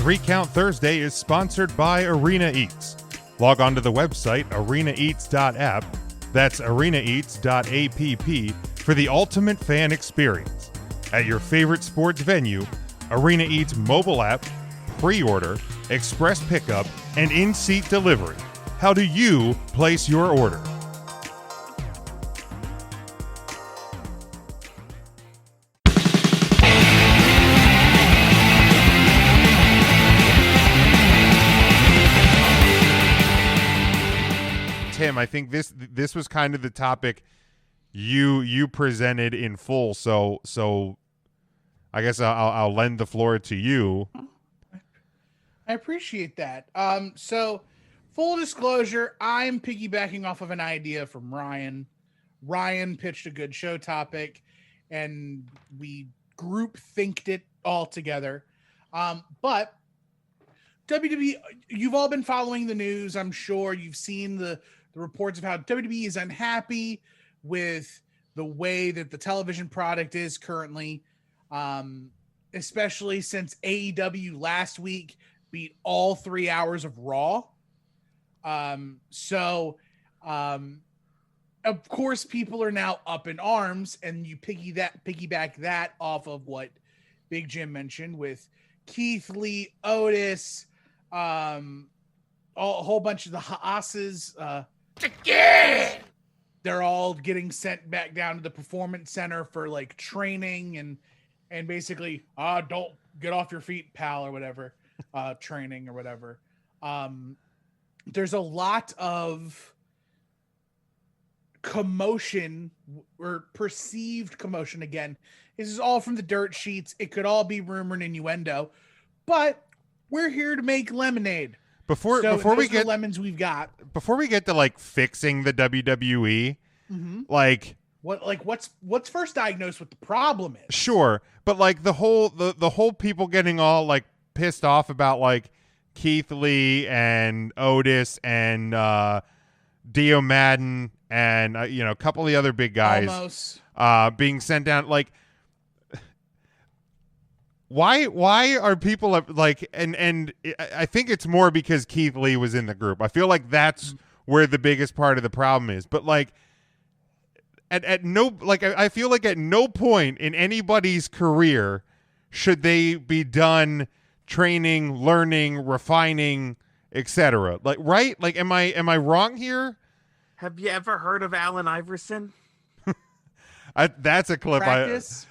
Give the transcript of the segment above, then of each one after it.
3 Count Thursday is sponsored by Arena Eats. Log on to the website arenaeats.app, that's arenaeats.app, for the ultimate fan experience. At your favorite sports venue, Arena Eats mobile app, pre-order, express pickup, and in-seat delivery. How do you place your order? Tim, I think this was kind of the topic you presented in full, so I guess I'll lend the floor to you. I appreciate that. So full disclosure, I'm piggybacking off of an idea from Ryan. Ryan pitched a good show topic, and we group thinked it all together. But WWE, you've all been following the news. I'm sure you've seen the reports of how WWE is unhappy with the way that the television product is currently, especially since AEW last week beat all 3 hours of Raw. So of course, people are now up in arms, and you piggyback that off of what Big Jim mentioned with Keith Lee, Otis, a whole bunch of the Haas's. They're all getting sent back down to the performance center for like training and basically don't get off your feet, pal, or whatever, training or whatever. There's a lot of commotion or perceived commotion. Again, this is all from the dirt sheets. It could all be rumor and innuendo, but we're here to make lemonade. Before we get lemons we've got. Before we get to like fixing the WWE, like what's first diagnosed what the problem is? Sure, but like the whole people getting all like pissed off about like Keith Lee and Otis and Dio Madden and a couple of the other big guys being sent down, like. Why are people like and I think it's more because Keith Lee was in the group. I feel like that's where the biggest part of the problem is. But like at no, like I feel like at no point in anybody's career should they be done training, learning, refining, etc. Like, right? Like, am I wrong here? Have you ever heard of Allen Iverson? That's a clip. Practice?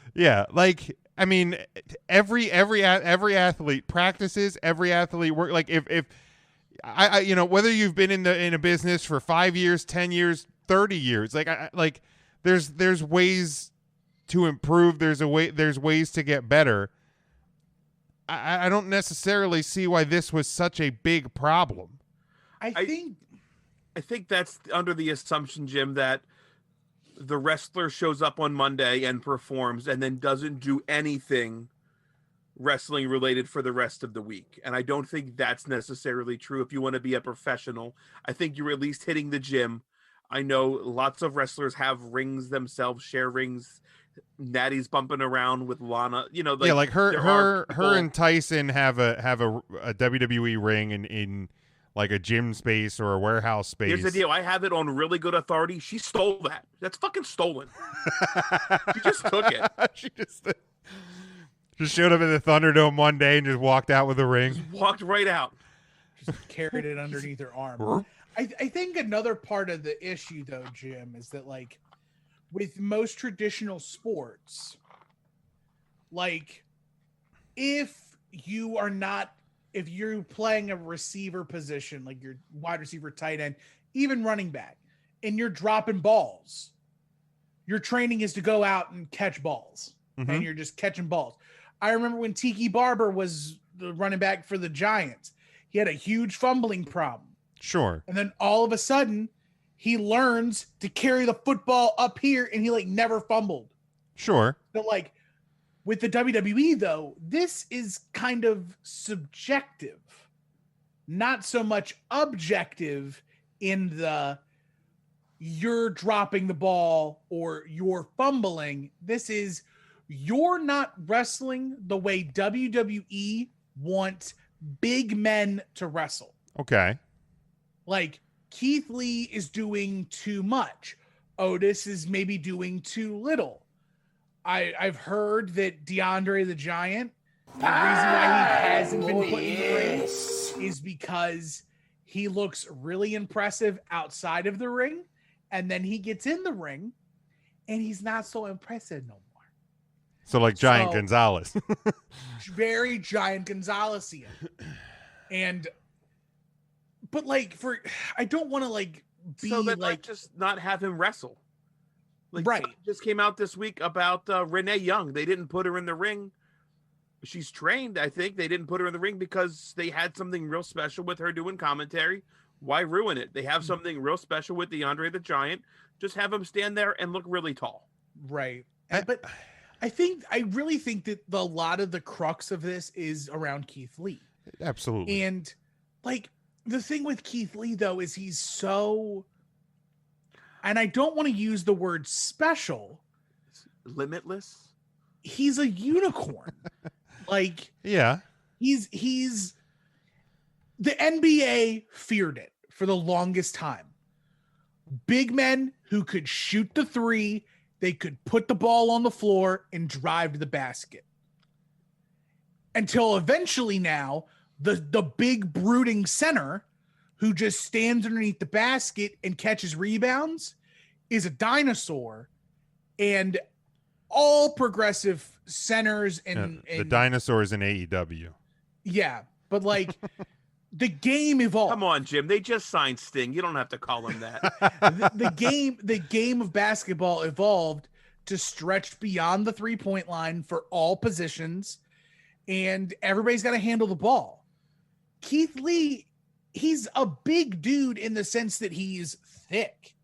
Like. I mean, every athlete practices. Every athlete work. Like if I whether you've been in a business for 5 years, 10 years, 30 years, like there's ways to improve. There's ways to get better. I don't necessarily see why this was such a big problem. I think that's under the assumption, Jim, that the wrestler shows up on Monday and performs and then doesn't do anything wrestling related for the rest of the week. And I don't think that's necessarily true. If you want to be a professional, I think you're at least hitting the gym. I know lots of wrestlers have rings themselves, share rings. Natty's bumping around with Lana, like her and Tyson have a WWE ring in like a gym space or a warehouse space. Here's the deal. I have it on really good authority. She stole that. That's fucking stolen. She just took it. She just showed up at the Thunderdome one day and just walked out with a ring. Just walked right out. Just carried it underneath her arm. I think another part of the issue, though, Jim, is that, like, with most traditional sports, like, if you're playing a receiver position, like your wide receiver, tight end, even running back, and you're dropping balls, your training is to go out and catch balls, and you're just catching balls. I remember when Tiki Barber was the running back for the Giants, he had a huge fumbling problem. Sure. And then all of a sudden, he learns to carry the football up here, and he like never fumbled. Sure. But like, with the WWE, though, this is kind of subjective, not so much objective in the you're dropping the ball or you're fumbling. This is you're not wrestling the way WWE wants big men to wrestle. Okay. Like Keith Lee is doing too much. Otis is maybe doing too little. I've heard that DeAndre the Giant, the reason why he hasn't been put in the ring is because he looks really impressive outside of the ring, and then he gets in the ring and he's not so impressive no more. So like Giant Gonzalez. Very Giant Gonzalez-ian. But like I don't want to like be so then like just not have him wrestle. Like, right. Just came out this week about Renee Young. They didn't put her in the ring. She's trained, I think. They didn't put her in the ring because they had something real special with her doing commentary. Why ruin it? They have something real special with DeAndre the Giant. Just have him stand there and look really tall. Right. But I really think that a lot of the crux of this is around Keith Lee. Absolutely. And like the thing with Keith Lee, though, is he's so, and I don't want to use the word special. Limitless. He's a unicorn. Like, yeah, he's the NBA feared it for the longest time. Big men who could shoot the three, they could put the ball on the floor and drive to the basket. Until eventually now, the big brooding center who just stands underneath the basket and catches rebounds is a dinosaur. And all progressive centers and the dinosaurs in AEW. Yeah, but like the game evolved. Come on, Jim. They just signed Sting. You don't have to call him that. the game of basketball evolved to stretch beyond the 3-point line for all positions, and everybody's got to handle the ball. Keith Lee, he's a big dude in the sense that he's thick,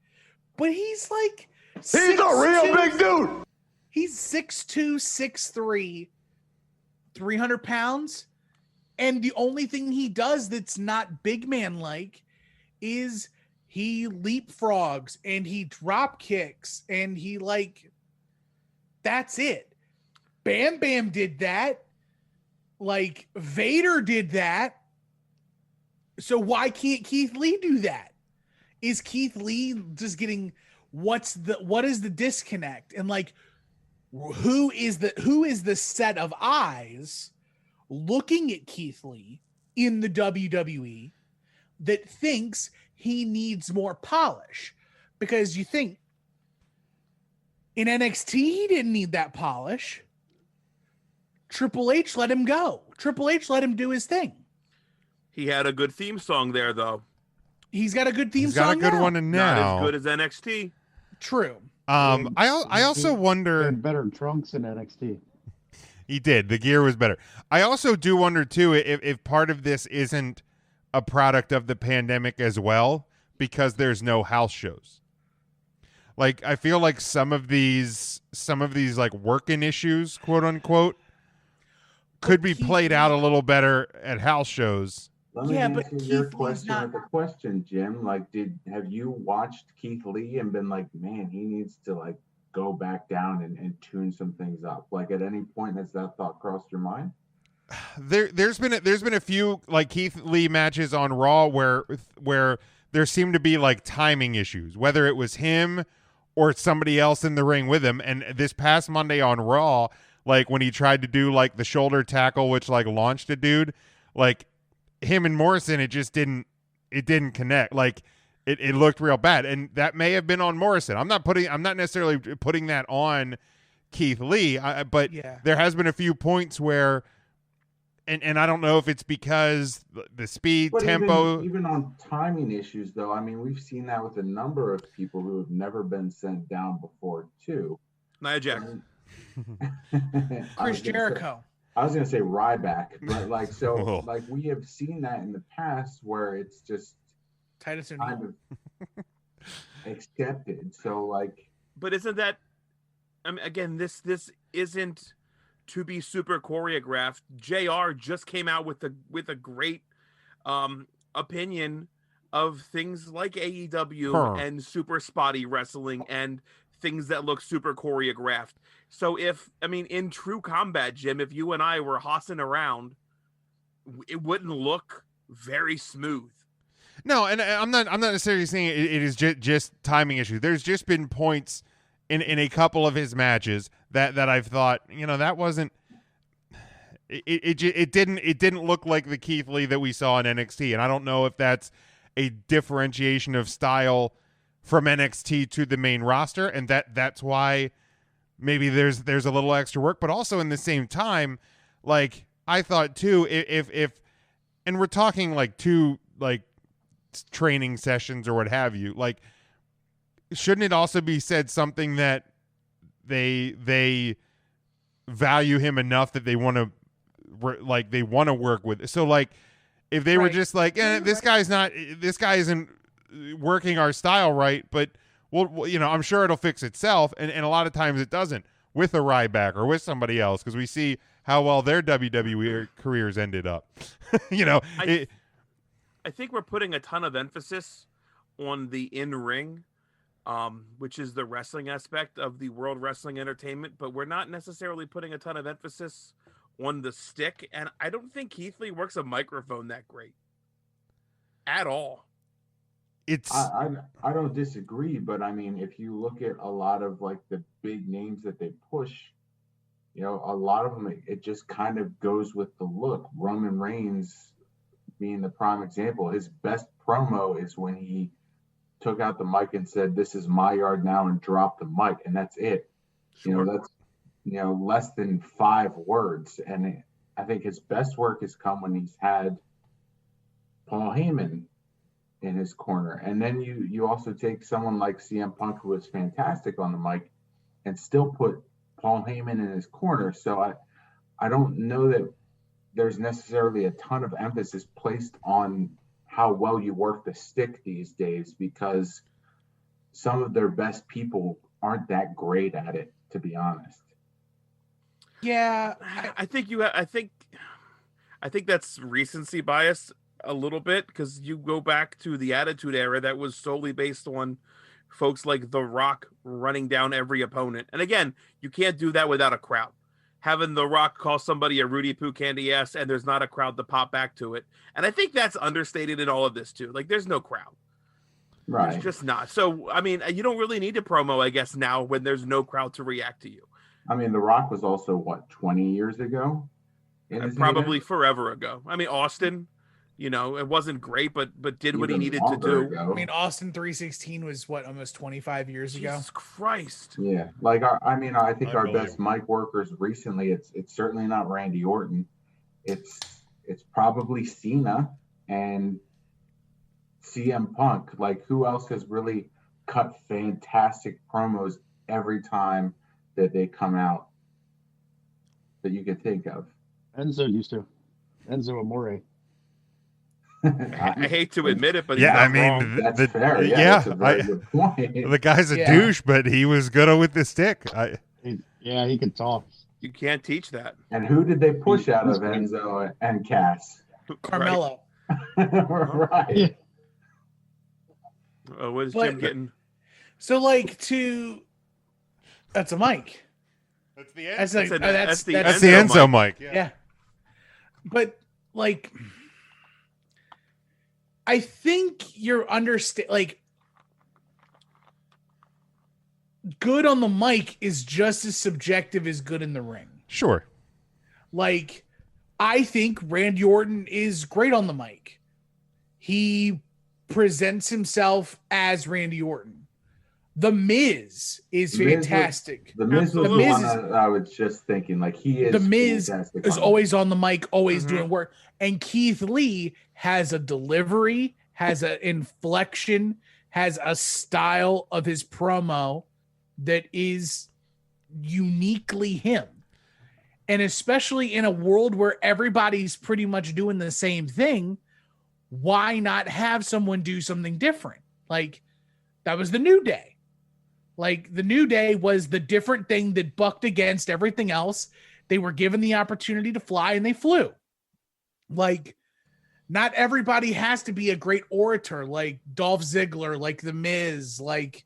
but he's like he's a real big dude. He's 6'2", 6'3", 300 pounds. And the only thing he does that's not big man like is he leapfrogs and he drop kicks and he like, that's it. Bam Bam did that. Like Vader did that. So why can't Keith Lee do that? Is Keith Lee just getting, what is the disconnect? And like, who is the set of eyes looking at Keith Lee in the WWE that thinks he needs more polish? Because you think in NXT, he didn't need that polish. Triple H let him go. Triple H let him do his thing. He had a good theme song there, though. He's got a good theme He's song. got a good one now. Not as good as NXT. True. I also wonder. Better trunks in NXT. He did. The gear was better. I also do wonder too if part of this isn't a product of the pandemic as well, because there's no house shows. Like I feel like some of these like working issues, quote unquote, could be played out a little better at house shows. Let me answer your question with a question, Jim. Like, have you watched Keith Lee and been like, man, he needs to like go back down and tune some things up? Like, at any point has that thought crossed your mind? There's been a few like Keith Lee matches on Raw where there seemed to be like timing issues, whether it was him or somebody else in the ring with him. And this past Monday on Raw, like when he tried to do like the shoulder tackle, which like launched a dude, like him and Morrison, it didn't connect. Like it looked real bad. And that may have been on Morrison. I'm not necessarily putting that on Keith Lee, but there has been a few points where, and I don't know if it's because the speed, but tempo. Even on timing issues, though, I mean, we've seen that with a number of people who have never been sent down before, too. Nia Jax. Chris Jericho. I was going to say Ryback, but like, so like we have seen that in the past where it's just Titus kind of accepted. So like, but isn't that, I mean, again, this isn't to be super choreographed. JR just came out with a great opinion of things like AEW and super spotty wrestling and things that look super choreographed. So in true combat, Jim, if you and I were hossing around, it wouldn't look very smooth. No, and I'm not necessarily saying it is just timing issue. There's just been points in a couple of his matches that I've thought, that wasn't. It didn't look like the Keith Lee that we saw in NXT, and I don't know if that's a differentiation of style from NXT to the main roster, and that's why maybe there's a little extra work. But also in the same time, like I thought too, if and we're talking like 2 like training sessions or what have you, like shouldn't it also be said something that they value him enough that they want to work with? So like if they were just like, this guy isn't working our style right, but well, I'm sure it'll fix itself, and a lot of times it doesn't with a Ryback or with somebody else, because we see how well their WWE careers ended up. I think we're putting a ton of emphasis on the in-ring, which is the wrestling aspect of the World Wrestling Entertainment, but we're not necessarily putting a ton of emphasis on the stick, and I don't think Keith Lee works a microphone that great at all. I don't disagree, but I mean, if you look at a lot of like the big names that they push, a lot of them, it just kind of goes with the look. Roman Reigns being the prime example. His best promo is when he took out the mic and said, "This is my yard now," and dropped the mic, and that's it. Sure. That's less than 5 words, and I think his best work has come when he's had Paul Heyman in his corner. And then you also take someone like CM Punk, who was fantastic on the mic, and still put Paul Heyman in his corner. So I don't know that there's necessarily a ton of emphasis placed on how well you work the stick these days, because some of their best people aren't that great at it, to be honest. Yeah, I think that's recency bias a little bit, because you go back to the Attitude Era that was solely based on folks like The Rock running down every opponent. And again, you can't do that without a crowd. Having The Rock call somebody a Rudy Poo candy ass and there's not a crowd to pop back to it. And I think that's understated in all of this too. Like, there's no crowd. Right. It's just not. So, I mean, you don't really need a promo, I guess, now when there's no crowd to react to you. I mean, The Rock was also, 20 years ago? Probably forever ago. I mean, Austin, it wasn't great, but did what he needed to do. Ago. I mean, Austin 316 was almost 25 years ago. Jesus Christ. Yeah. Like, I think our best mic workers recently, it's certainly not Randy Orton. It's probably Cena and CM Punk. Like, who else has really cut fantastic promos every time that they come out that you could think of? Enzo used to. Enzo Amore. I hate to admit it, but that's fair. That's a very good point. The guy's a douche, but he was good with the stick. He could talk. You can't teach that. And who did they push out of Enzo and Cass? Carmelo. Right. What is Jim getting? So, that's a mic. That's the Enzo. That's the Enzo Enzo mic. Yeah. But I think you're good on the mic is just as subjective as good in the ring. Sure. I think Randy Orton is great on the mic. He presents himself as Randy Orton. The Miz is fantastic. The Miz was the one I was just thinking. He is. The Miz is always on the mic, always doing work. And Keith Lee has a delivery, has an inflection, has a style of his promo that is uniquely him. And especially in a world where everybody's pretty much doing the same thing, why not have someone do something different? That was the New Day. The New Day was the different thing that bucked against everything else. They were given the opportunity to fly and they flew. Not everybody has to be a great orator like Dolph Ziggler, like The Miz, like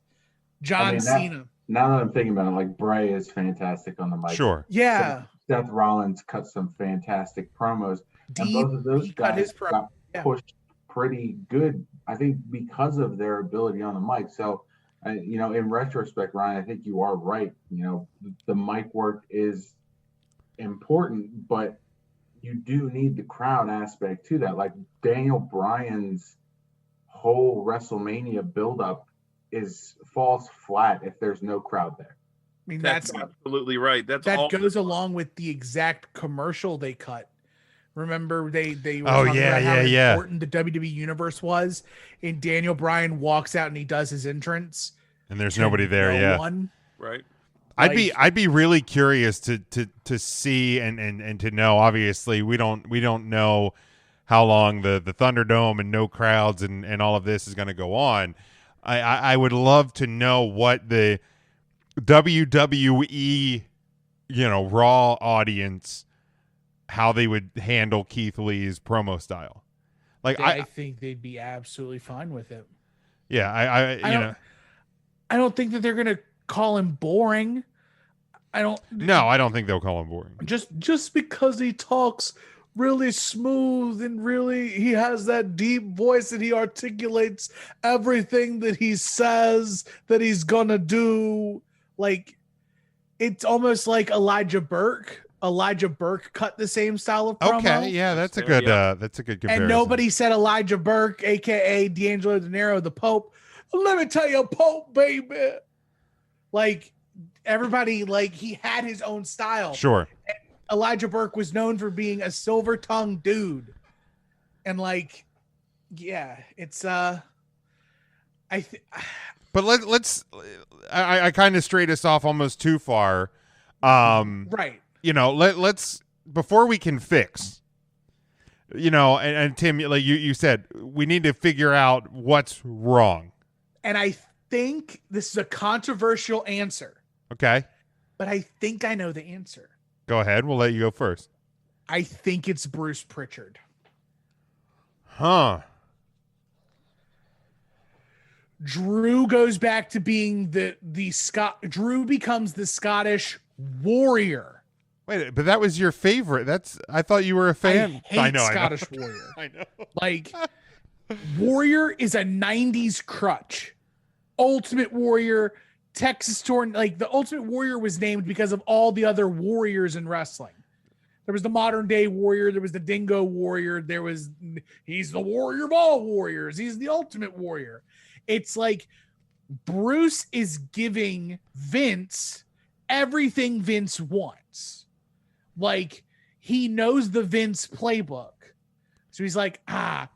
John Cena. Now that I'm thinking about it, Bray is fantastic on the mic. Sure. Yeah. Seth Rollins cut some fantastic promos. And both of those he cut his guys got pushed pretty good, I think, because of their ability on the mic. So, in retrospect, Ryan, I think you are right. The mic work is important, but you do need the crowd aspect to that. Like Daniel Bryan's whole WrestleMania buildup falls flat if there's no crowd there. I mean, That's absolutely right. That goes along with the exact commercial they cut. Remember, they were Oh, talking yeah, about how yeah. important the WWE universe was, and Daniel Bryan walks out and he does his entrance, and there's nobody there. Yeah, one. Right. I'd be really curious to see and to know. Obviously, we don't know how long the Thunderdome and no crowds and all of this is going to go on. I would love to know what the WWE, Raw audience, how they would handle Keith Lee's promo style. Like I think they'd be absolutely fine with it. Yeah, I don't think that they're gonna call him boring. I don't think they'll call him boring. Just because he talks really smooth and he has that deep voice and he articulates everything that he says that he's gonna do. Like, it's almost like Elijah Burke. Elijah Burke cut the same style of promo. Okay, yeah, that's a good comparison. And nobody said Elijah Burke, aka D'Angelo De Niro, the Pope. Let me tell you, Pope, baby. Like, everybody, he had his own style. Sure. And Elijah Burke was known for being a silver-tongued dude. And it's but let's I kind of strayed us off almost too far. Right. Let's, before we can fix, and Tim, like you said, we need to figure out what's wrong. And I think this is a controversial answer. Okay. But I think I know the answer. Go ahead. We'll let you go first. I think it's Bruce Pritchard. Huh. Drew goes back to being Drew becomes the Scottish Warrior. Wait, but that was your favorite. I thought you were a fan. I know Scottish Warrior. I know. Like, Warrior is a 90s crutch. Ultimate Warrior, Texas Torn. Like, the Ultimate Warrior was named because of all the other warriors in wrestling. There was the modern day warrior. There was the Dingo Warrior. He's the warrior of all warriors. He's the Ultimate Warrior. It's like Bruce is giving Vince everything Vince wants. Like, he knows the Vince playbook. So he's like,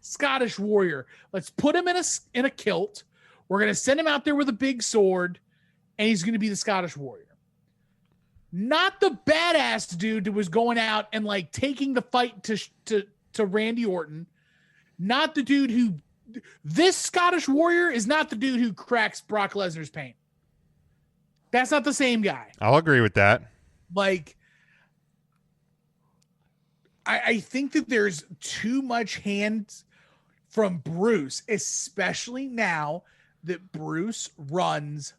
Scottish Warrior. Let's put him in a kilt. We're going to send him out there with a big sword, and he's going to be the Scottish Warrior. Not the badass dude who was going out and taking the fight to Randy Orton. Not the dude who... This Scottish Warrior is not the dude who cracks Brock Lesnar's paint. That's not the same guy. I'll agree with that. I think that there's too much hands from Bruce, especially now that Bruce runs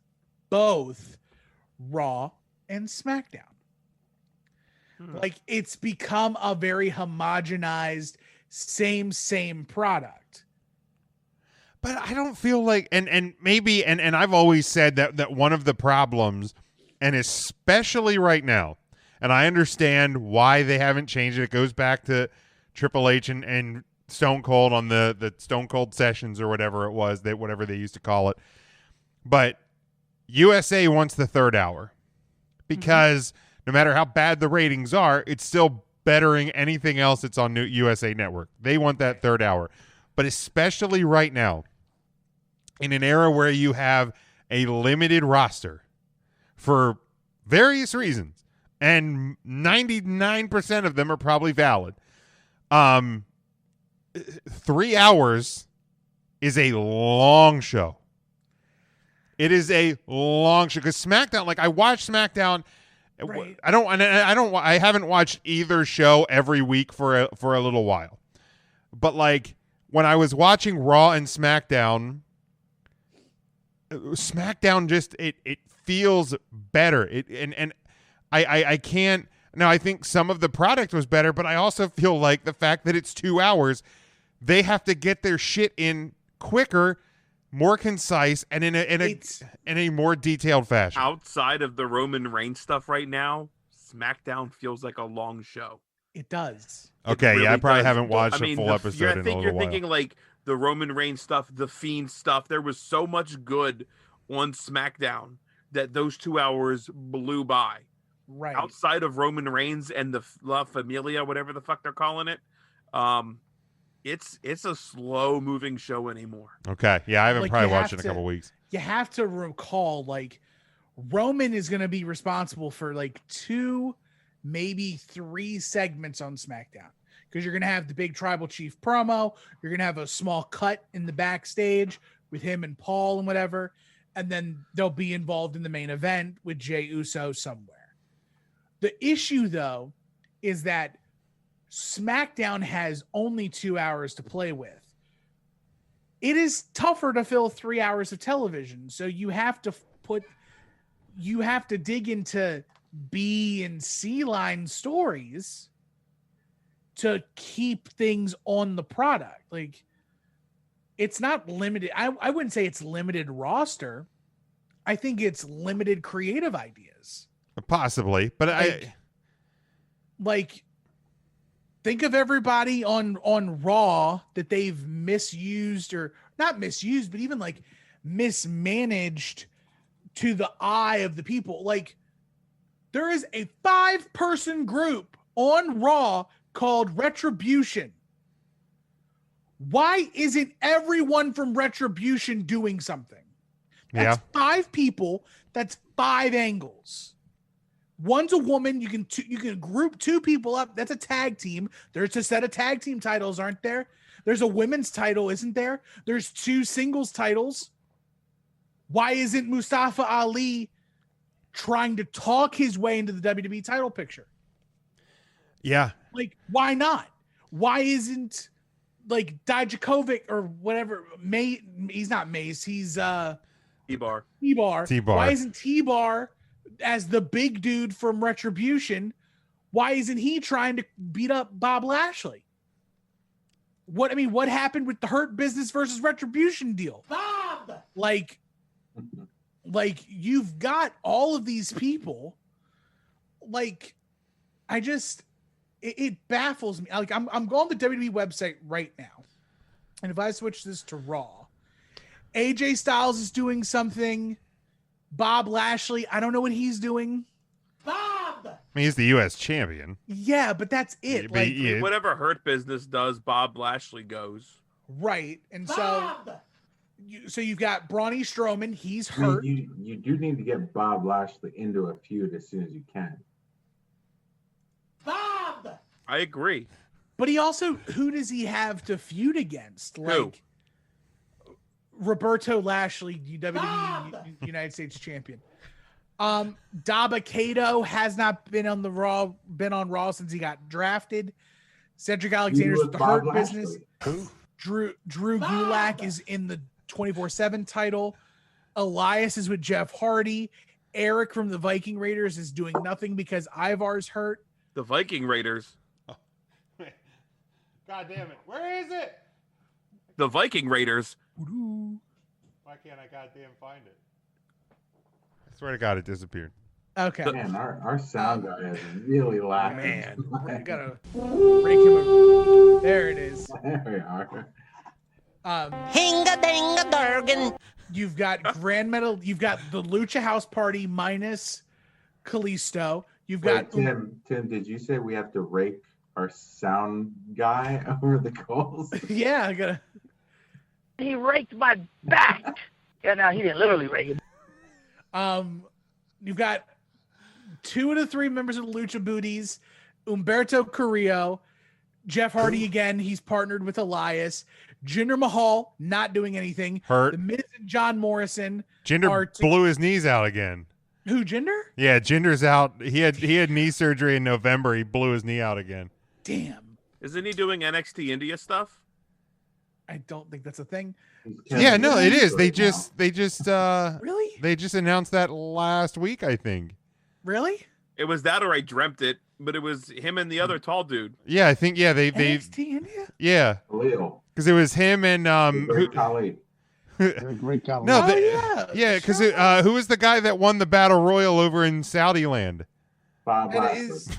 both Raw and SmackDown. It's become a very homogenized, same product. But I don't feel like, and maybe, and I've always said that one of the problems, and especially right now, and I understand why they haven't changed it. It goes back to Triple H and Stone Cold on the Stone Cold Sessions or whatever it was, whatever they used to call it. But USA wants the third hour because no matter how bad the ratings are, it's still bettering anything else that's on USA Network. They want that third hour. But especially right now, in an era where you have a limited roster for various reasons, and 99% of them are probably valid, 3 hours is a long show. It is a long show because SmackDown, I watched SmackDown. Right. I haven't watched either show every week for a little while, but when I was watching Raw and SmackDown just it feels better. I can't. Now, I think some of the product was better, but I also feel like the fact that it's 2 hours, they have to get their shit in quicker, more concise, and in a more detailed fashion. Outside of the Roman Reigns stuff right now, SmackDown feels like a long show. It does. Okay, really yeah, I probably does. haven't watched I mean, a full episode I in a think little you're while. thinking like the Roman Reigns stuff, the Fiend stuff. There was so much good on SmackDown that those 2 hours blew by. Right. Outside of Roman Reigns and the La Familia, whatever the fuck they're calling it, it's a slow moving show anymore. Okay, yeah, I haven't Like, probably you watched have it in a couple weeks. You have to recall, like, Roman is going to be responsible for like 2, maybe 3 segments on SmackDown, because you're going to have the big tribal chief promo. You're going to have a small cut in the backstage with him and Paul and whatever. And then they'll be involved in the main event with Jey Uso somewhere. The issue, though, is that SmackDown has only 2 hours to play with. It is tougher to fill 3 hours of television. So you have to dig into B and C line stories to keep things on the product. Like, it's not limited. I wouldn't say it's limited roster. I think it's limited creative ideas. Possibly, but like think of everybody on Raw that they've misused, or not misused, but even like mismanaged to the eye of the people. Like, there is a 5-person group on Raw called Retribution. Why isn't everyone from Retribution doing something? That's 5 people. That's 5 angles. One's a woman. You can group 2 people up. That's a tag team. There's a set of tag team titles, aren't there? There's a women's title, isn't there? There's 2 singles titles. Why isn't Mustafa Ali trying to talk his way into the WWE title picture? Yeah. Like, why not? Why isn't like Dijakovic or whatever? He's not Mace. He's T-Bar. Why isn't T-Bar as the big dude from Retribution? Why isn't he trying to beat up Bob Lashley? What happened with the Hurt Business versus Retribution deal? Bob! Like you've got all of these people. Like, it baffles me. Like, I'm going to the WWE website right now. And if I switch this to Raw, AJ Styles is doing something. Bob Lashley, I don't know what he's doing. Bob! I mean, he's the U.S. champion. Yeah, but that's it. But Like, whatever Hurt Business does, Bob Lashley goes. Right. And Bob! so you've got Brawny Strowman. He's hurt. You do need to get Bob Lashley into a feud as soon as you can. Bob! I agree. But he also, who does he have to feud against? Like, Roberto Lashley, WWE United States champion. Dabba-Kato has not been on Raw since he got drafted. Cedric Alexander's with the Hurt Business. Drew Gulak is in the 24/7 title. Elias is with Jeff Hardy. Eric from the Viking Raiders is doing nothing because Ivar's hurt. The Viking Raiders. God damn it. Where is it? The Viking Raiders. Why can't I goddamn find it? I swear to God, it disappeared. Okay. Man, our sound guy is really lacking. Man, I gotta break him. There it is. There we are. Hinga-dinga-durgan. You've got Grand Metal. You've got the Lucha House Party minus Kalisto. You've got Tim, did you say we have to rake our sound guy over the coals? Yeah, I gotta. He raked my back. Yeah, no, he didn't literally rake it. You've got 2 of the 3 members of the Lucha Booties, Humberto Carrillo, Jeff Hardy again. He's partnered with Elias. Jinder Mahal not doing anything. Hurt. The Miz and John Morrison. Jinder blew his knees out again. Who, Jinder? Yeah, Jinder's out. He had knee surgery in November. He blew his knee out again. Damn. Isn't he doing NXT India stuff? I don't think that's a thing. Yeah, no, it is. They just Really? They just announced that last week, I think. Really? It was that, or I dreamt it. But it was him and the other tall dude. Yeah, I think they NXT India. yeah, Khalil. because it was him and Great Khali. They're a great color. no, Yeah, because sure. who was the guy that won the battle royal over in Saudi land? Bob That Lashley. is,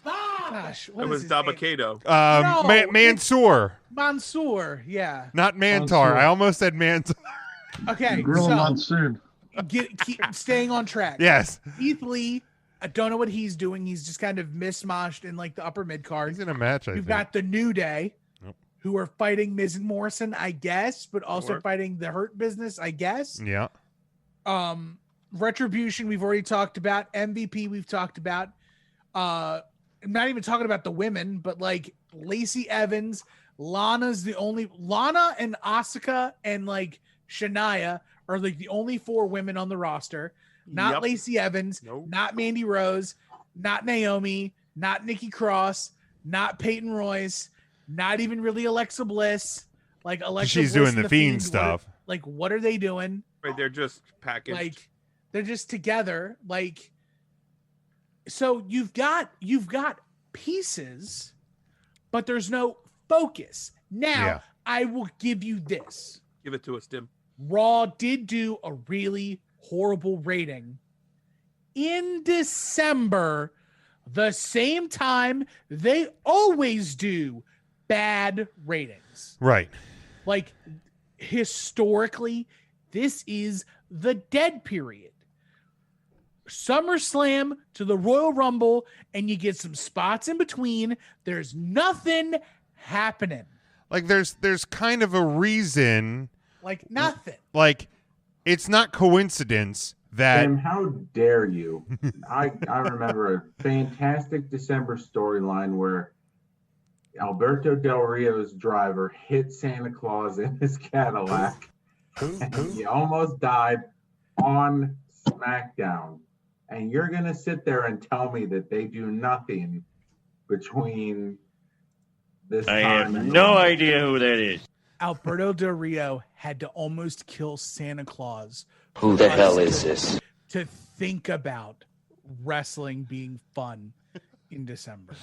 gosh, what It is was his name? Dabba-Kato. No, Mansoor, Mansoor. Yeah. not Mantar. Mansoor. I almost said Mansoor. Okay, Gorilla so Monsoon. keep staying on track. Yes, Keith Lee. I don't know what he's doing. He's just kind of mismatched in like the upper mid card. he's in a match. I You've think. got the New Day, Yep. who are fighting Miz and Morrison, I guess, but also Sure. fighting the Hurt Business, I guess. Yeah, Retribution, we've already talked about. MVP, we've talked about. I'm not even talking about the women, but like Lacey Evans, Lana and Asuka and like Shania are like the only 4 women on the roster. Not Yep. Lacey Evans, Nope. not Mandy Rose, not Naomi, not Nikki Cross, not Peyton Royce, not even really Alexa Bliss. Like Alexa she's Bliss doing and the Fiend stuff. What are they doing? Right, they're just packaged. Like they're just together. Like so you've got pieces, but there's no focus. Now Yeah. I will give you this. Give it to us, Tim. Raw did do a really horrible rating in December, the same time they always do bad ratings. right. Like historically, this is the dead period. SummerSlam to the Royal Rumble, and you get some spots in between. There's nothing happening. Like there's kind of a reason. Like nothing. Like it's not coincidence that Tim, how dare you? I remember a fantastic December storyline where Alberto Del Rio's driver hit Santa Claus in his Cadillac. And he almost died on SmackDown. And you're going to sit there and tell me that they do nothing between this I time have and no idea who that is. Alberto Del Rio had to almost kill Santa Claus. Who the hell is this? To think about wrestling being fun in December.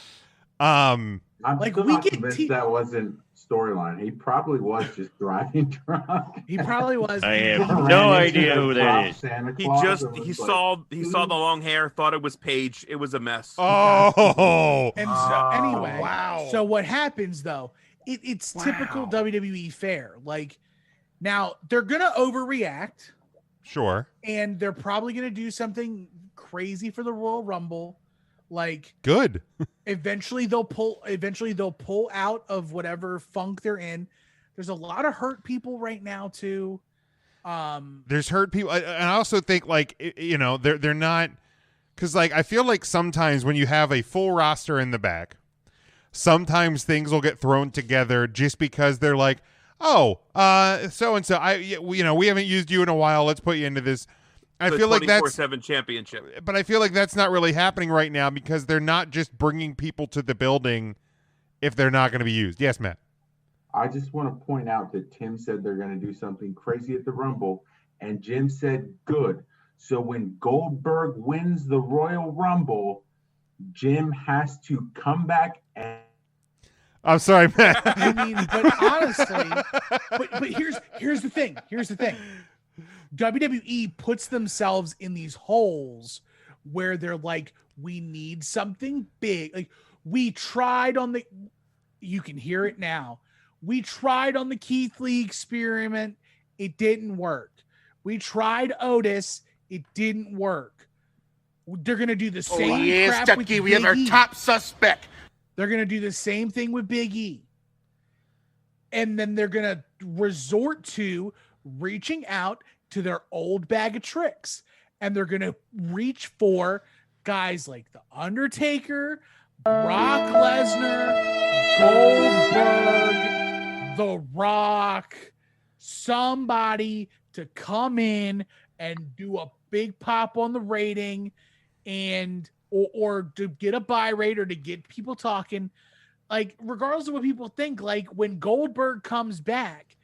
I'm Like, still we not get convinced that wasn't storyline. He probably was just driving drunk. He probably was. I have Ran no into idea the who prop that is. Santa He Claus just and was he like, saw the long hair, thought it was Paige. It was a mess. oh And so, anyway, wow. So what happens though? It's typical WWE fare. Like now they're gonna overreact, sure, and they're probably gonna do something crazy for the Royal Rumble. Like good. eventually they'll pull out of whatever funk they're in. There's a lot of hurt people right now too. There's hurt people, and I also think like they're not, because like I feel like sometimes when you have a full roster in the back, sometimes things will get thrown together just because they're like, oh, so and so, we haven't used you in a while. Let's put you into this. I feel like that's 24/7 championship. But I feel like that's not really happening right now because they're not just bringing people to the building if they're not going to be used. Yes, Matt. I just want to point out that Tim said they're going to do something crazy at the Rumble, and Jim said good. So when Goldberg wins the Royal Rumble, Jim has to come back and. I'm sorry, Matt. I mean, but honestly, but here's the thing. Here's the thing. WWE puts themselves in these holes where they're like, we need something big. Like we tried on the, you can hear it now. We tried on the Keith Lee experiment. It didn't work. We tried Otis. It didn't work. They're going to do the same crap with Chucky, we have our Big E. top suspect. They're going to do the same thing with Big E. And then they're going to resort to reaching out to their old bag of tricks. And they're going to reach for guys like The Undertaker, Brock Lesnar, Goldberg, The Rock, somebody to come in and do a big pop on the rating and or to get a buy rate or to get people talking. Like, regardless of what people think, like when Goldberg comes back,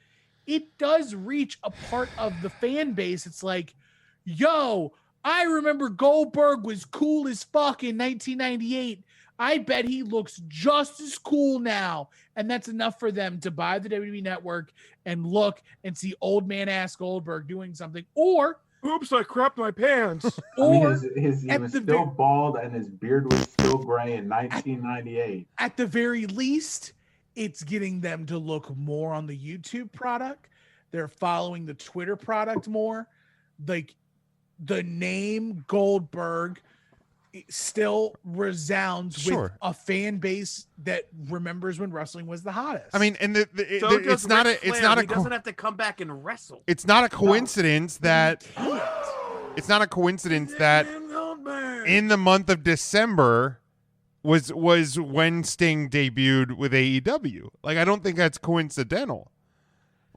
it does reach a part of the fan base. It's like, yo, I remember Goldberg was cool as fuck in 1998. I bet he looks just as cool now. And that's enough for them to buy the WWE network and look and see old man ass Goldberg doing something. Or, oops, I crapped my pants. I mean, or he was still bald and his beard was still gray in 1998. At the very least, it's getting them to look more on the YouTube product. They're following the Twitter product more. Like, the name Goldberg still resounds with a fan base that remembers when wrestling was the hottest. I mean, and it's not he doesn't have to come back and wrestle. It's not a coincidence that in the month of December was when Sting debuted with AEW. Like, I don't think that's coincidental.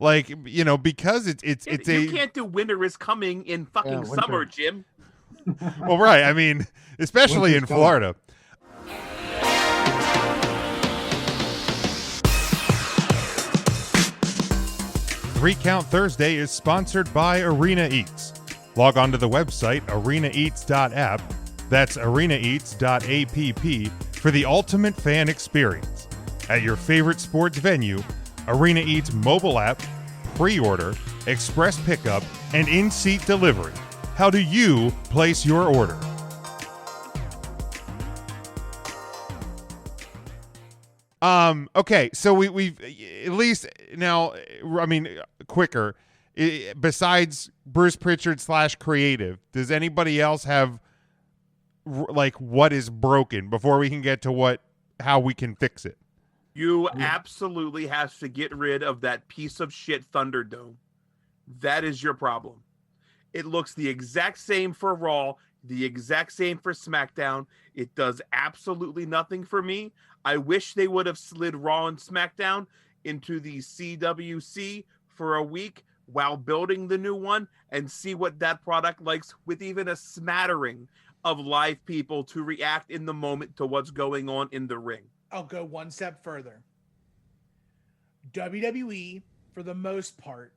Like, you know, because you can't do winter is coming in fucking summer, Jim. Well, right. I mean, especially in Florida. Three Count Thursday is sponsored by Arena Eats. Log on to the website arenaeats.app. That's arenaeats.app for the ultimate fan experience. At your favorite sports venue, Arena Eats mobile app, pre-order, express pickup, and in-seat delivery. How do you place your order? Okay, so we've at least now, I mean, quicker. Besides Bruce Pritchard / creative, does anybody else have like what is broken before we can get to how we can fix it? You absolutely have to get rid of that piece of shit Thunderdome. That is your problem. It looks the exact same for Raw, the exact same for SmackDown. It does absolutely nothing for me. I wish they would have slid Raw and SmackDown into the CWC for a week while building the new one and see what that product likes with even a smattering of live people to react in the moment to what's going on in the ring. I'll go one step further. WWE, for the most part,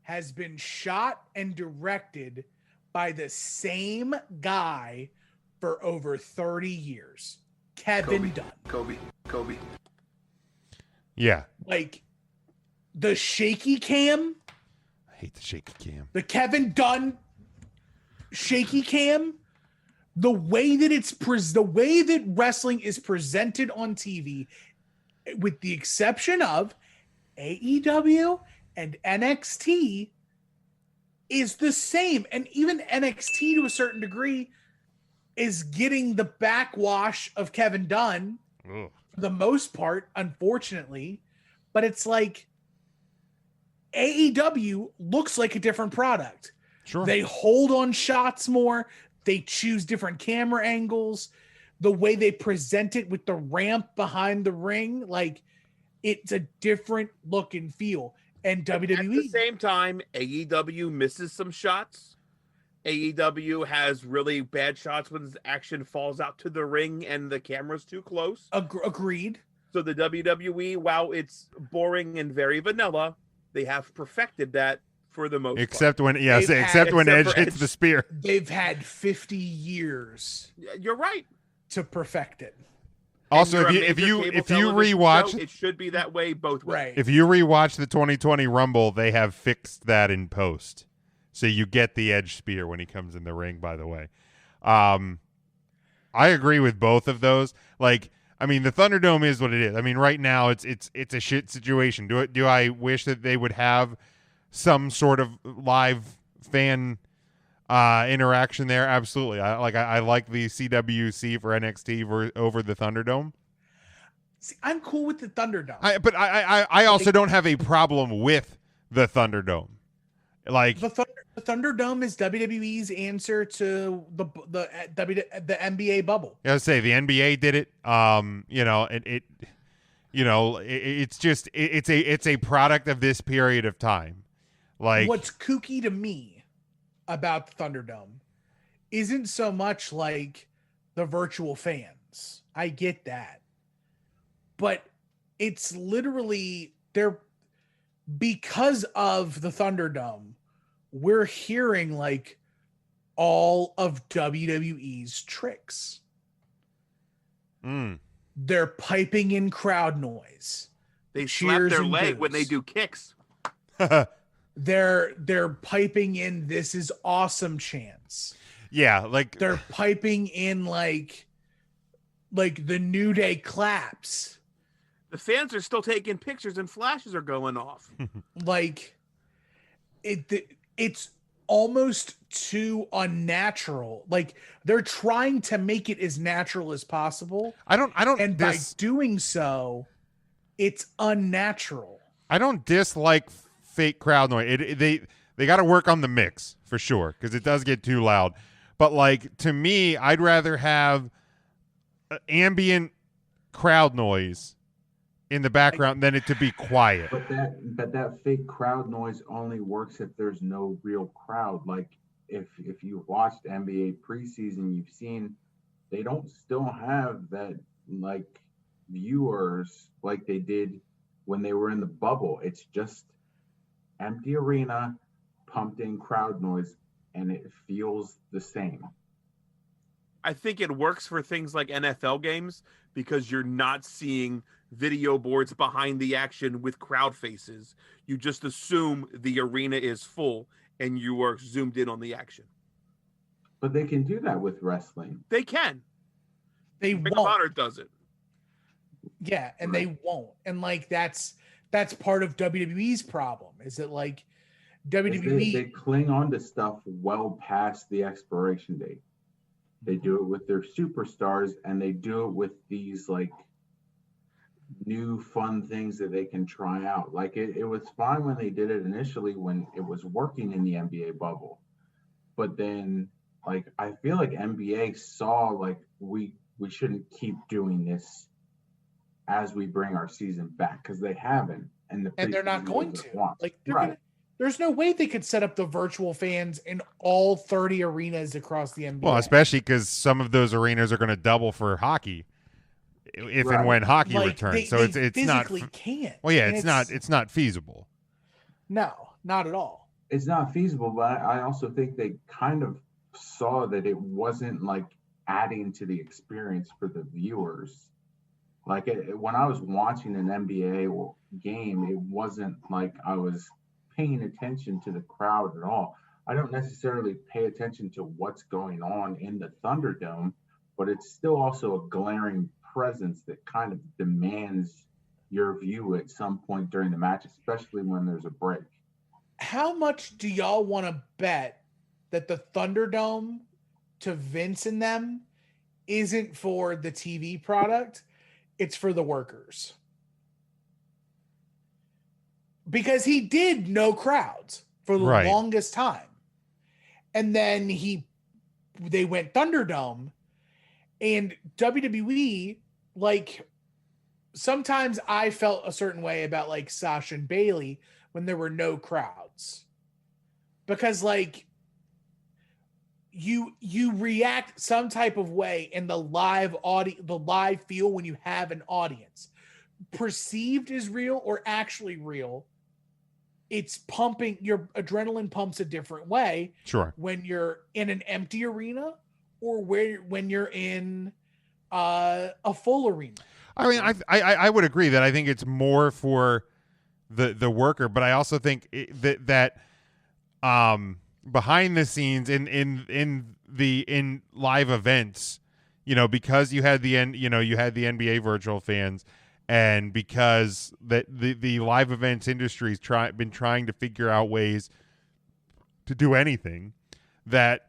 has been shot and directed by the same guy for over 30 years. Kevin Dunn. Kobe. Yeah. Like, the shaky cam. I hate the shaky cam. The Kevin Dunn shaky cam. The way that wrestling is presented on TV, with the exception of AEW and NXT, is the same. And even NXT to a certain degree is getting the backwash of Kevin Dunn for the most part, unfortunately. But it's like AEW looks like a different product. Sure. They hold on shots more. They choose different camera angles. The way they present it with the ramp behind the ring, like, it's a different look and feel. And WWE, at the same time, AEW misses some shots. AEW has really bad shots when the action falls out to the ring and the camera's too close. Agreed. So the WWE, while it's boring and very vanilla, they have perfected that for the most except part. when Edge hits the spear. They've had 50 years. You're right. To perfect it. Also, if you rewatch, it should be that way both ways. Right. If you rewatch the 2020 Rumble, they have fixed that in post, so you get the Edge spear when he comes in the ring. By the way, I agree with both of those. Like, I mean, the Thunderdome is what it is. I mean, right now it's a shit situation. Do I wish that they would have some sort of live fan interaction there? Absolutely. I like the CWC for NXT over the Thunderdome. See, I'm cool with the Thunderdome. But I also don't have a problem with the Thunderdome. Like, the Thunderdome is WWE's answer to the NBA bubble. I would say the NBA did it. It's a product of this period of time. Like, what's kooky to me about the Thunderdome isn't so much like the virtual fans. I get that. But it's literally because of the Thunderdome, we're hearing like all of WWE's tricks. Mm. They're piping in crowd noise. They slap Cheers their and leg when they boos. do kicks. They're piping in "This is awesome" chants. Yeah, like They're piping in like the New Day claps. The fans are still taking pictures and flashes are going off. Like it's almost too unnatural. Like they're trying to make it as natural as possible. I don't And by doing so, it's unnatural. I don't dislike fake crowd noise. They got to work on the mix for sure because it does get too loud. But like to me, I'd rather have ambient crowd noise in the background than it to be quiet. But that fake crowd noise only works if there's no real crowd. Like if you watched NBA preseason, you've seen they don't still have that like viewers like they did when they were in the bubble. It's just empty arena, pumped in crowd noise, and it feels the same. I think it works for things like NFL games because you're not seeing video boards behind the action with crowd faces. You just assume the arena is full and you are zoomed in on the action. But they can do that with wrestling. They can. They Ring of won't. Honor does it. Yeah, and Right. they won't. And like that's part of WWE's problem. Is that like WWE They cling on to stuff well past the expiration date. They do it with their superstars, and they do it with these like new fun things that they can try out. Like it was fine when they did it initially when it was working in the NBA bubble. But then like I feel like NBA saw like we shouldn't keep doing this as we bring our season back because they haven't. And they're not going to. Like they're Right. gonna, there's no way they could set up the virtual fans in all 30 arenas across the NBA. Well, especially because some of those arenas are going to double for hockey if Right. and when hockey Like, returns. they it's not. physically can't. Well, yeah, And it's not feasible. No, not at all. It's not feasible, but I also think they kind of saw that it wasn't like adding to the experience for the viewers. Like when I was watching an NBA game, it wasn't like I was paying attention to the crowd at all. I don't necessarily pay attention to what's going on in the Thunderdome, but it's still also a glaring presence that kind of demands your view at some point during the match, especially when there's a break. How much do y'all want to bet that the Thunderdome to Vince and them isn't for the TV product? It's for the workers. Because he did no crowds for the Right. longest time. And then they went Thunderdome, and WWE, like sometimes I felt a certain way about like Sasha and Bailey when there were no crowds. Because like you react some type of way in the live feel when you have an audience. Perceived as real or actually real, it's pumping, your adrenaline pumps a different way Sure. when you're in an empty arena or when you're in a full arena. I mean, I would agree that I think it's more for the worker, but I also think that behind the scenes in live events, because you had the NBA virtual fans, and because the live events industry's been trying to figure out ways to do anything, that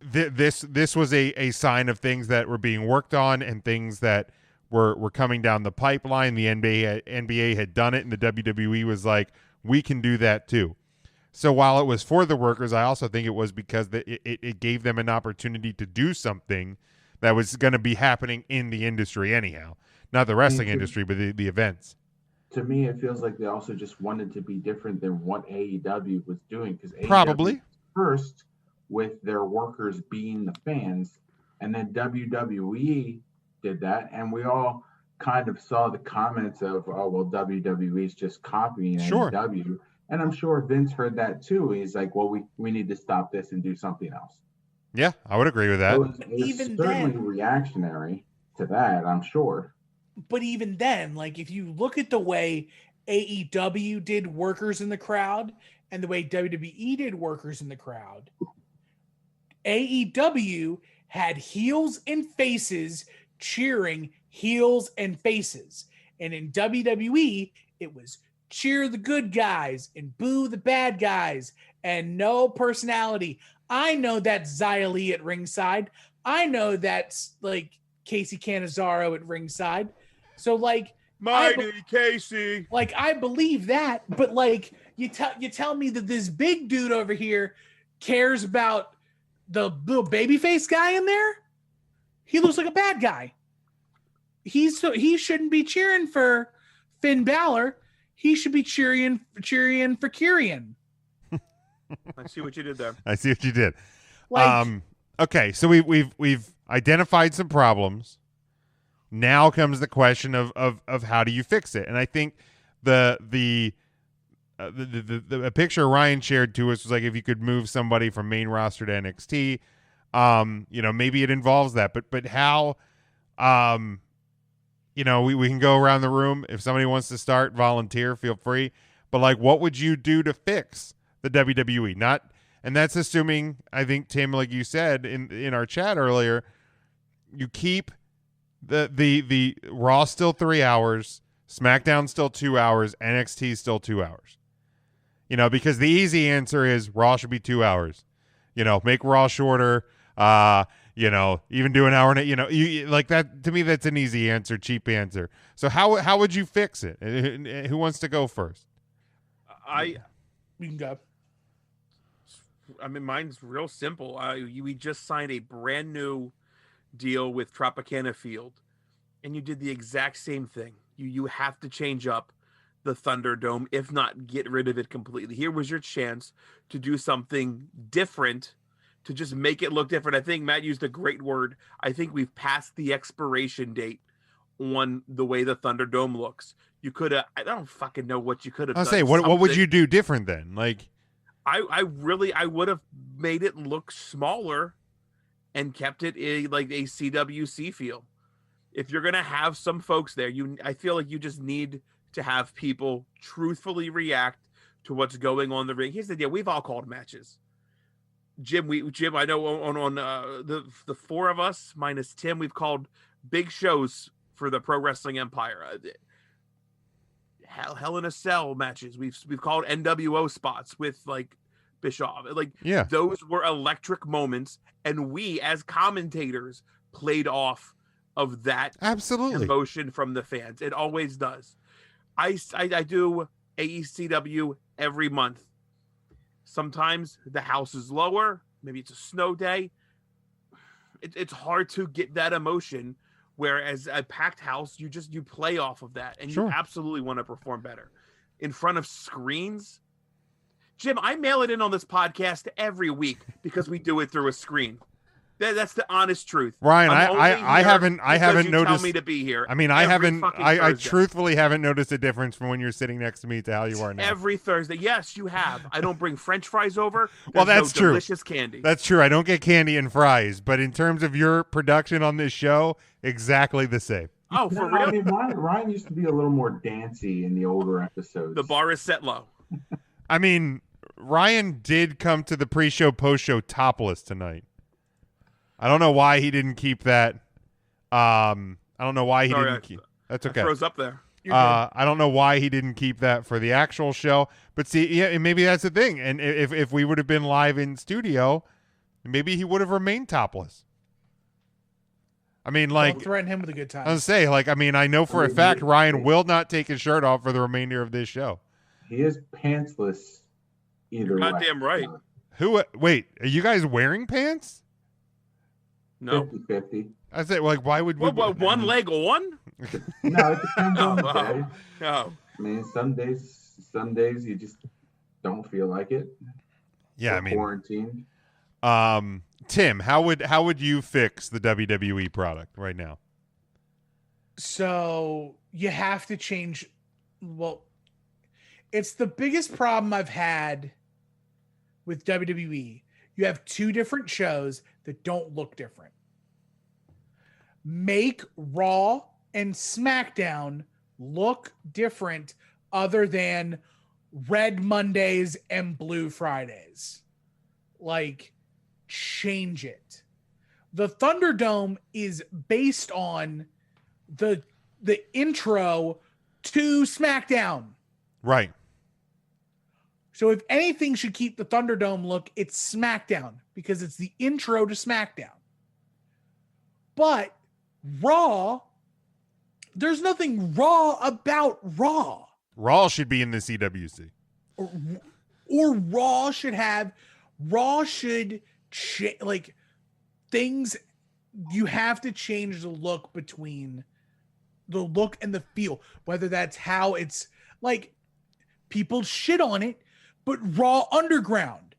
this was a sign of things that were being worked on and things that were coming down the pipeline. The NBA had done it, and the WWE was like, we can do that too. So while it was for the workers, I also think it was because it gave them an opportunity to do something that was going to be happening in the industry anyhow. Not the wrestling industry, but the events. To me, it feels like they also just wanted to be different than what AEW was doing, because Probably. first with their workers being the fans, and then WWE did that, and we all kind of saw the comments of, oh, well, WWE's just copying Sure. AEW. And I'm sure Vince heard that too. He's like, well, we need to stop this and do something else. Yeah, I would agree with that. It was Even certainly then- reactionary to that, I'm sure. But even then, like if you look at the way AEW did workers in the crowd and the way WWE did workers in the crowd, AEW had heels and faces cheering heels and faces. And in WWE, it was cheer the good guys and boo the bad guys and no personality. I know that's Xia Li at ringside. I know that's like Casey Canizaro at ringside. So like Mighty Casey. like I believe that, but like you tell me that this big dude over here cares about the little babyface guy in there? He looks like a bad guy. He shouldn't be cheering for Finn Balor. He should be cheering for Kyrian. I see what you did there. I see what you did. Like, Okay, so we've identified some problems. Now comes the question of how do you fix it? And I think the picture Ryan shared to us was like if you could move somebody from main roster to NXT, maybe it involves that. But how, we can go around the room. If somebody wants to start, volunteer, feel free. But like, what would you do to fix the WWE? And that's assuming, I think, Tim, like you said in our chat earlier, you keep the Raw still 3 hours, SmackDown still 2 hours, NXT still 2 hours. Because the easy answer is Raw should be 2 hours. Make Raw shorter. Even do an hour and you like that. To me, that's an easy answer, cheap answer. So how would you fix it? Who wants to go first? we can go. I mean, mine's real simple. We just signed a brand new deal with Tropicana Field, and you did the exact same thing. You have to change up the Thunderdome, if not get rid of it completely. Here was your chance to do something different, to just make it look different. I think Matt used a great word. I think we've passed the expiration date on the way the Thunderdome looks. You could have, I don't fucking know what you could have I'll done. say, what would you do different then? Like, I would have made it look smaller and kept it like a CWC feel. If you're gonna have some folks there, I feel like you just need to have people truthfully react to what's going on in the ring. Here's the deal: we've all called matches. Jim, I know on the four of us minus Tim, we've called big shows for the Pro Wrestling Empire. Hell in a Cell matches. We've called NWO spots with like Bischoff. Like, yeah, those were electric moments, and we as commentators played off of that absolutely emotion from the fans. It always does. I do AECW every month. Sometimes the house is lower. Maybe it's a snow day. It's hard to get that emotion. Whereas a packed house, you play off of that, and sure, you absolutely want to perform better in front of screens. Jim, I mail it in on this podcast every week because we do it through a screen. That's the honest truth. Ryan, I haven't noticed. Tell me to be here. I mean, I truthfully haven't noticed a difference from when you're sitting next to me to how you are now. Every Thursday, yes, you have. I don't bring French fries over. Well, that's true. Delicious candy. That's true. I don't get candy and fries, but in terms of your production on this show, exactly the same. Oh, for real? I mean, Ryan used to be a little more dancey in the older episodes. The bar is set low. I mean, Ryan did come to the pre-show, post-show topless tonight. I don't know why he didn't keep that. I don't know why he didn't keep. That's okay. I froze up there. I don't know why he didn't keep that for the actual show. But see, yeah, maybe that's the thing. And if we would have been live in studio, maybe he would have remained topless. I mean, like, don't threaten him with a good time. I was say, like, I mean, I know for a fact Ryan will not take his shirt off for the remainder of this show. He is pantsless either way. Goddamn right. Wait, are you guys wearing pants? No. 50-50. I said, like, why would we? What, one leg on? No, it depends on the day. No. I mean, some days you just don't feel like it. Yeah, We're I mean, quarantined. Tim, how would you fix the WWE product right now? So you have to change. Well, it's the biggest problem I've had with WWE. You have two different shows that don't look different. Make Raw and SmackDown look different other than Red Mondays and Blue Fridays. Like, change it. The Thunderdome is based on the intro to SmackDown. Right. So if anything should keep the Thunderdome look, it's SmackDown because it's the intro to SmackDown. But Raw, there's nothing raw about Raw. Raw should be in the CWC. Or Raw should have, like, things, you have to change the look between the look and the feel, whether that's how it's, like, people shit on it, but Raw Underground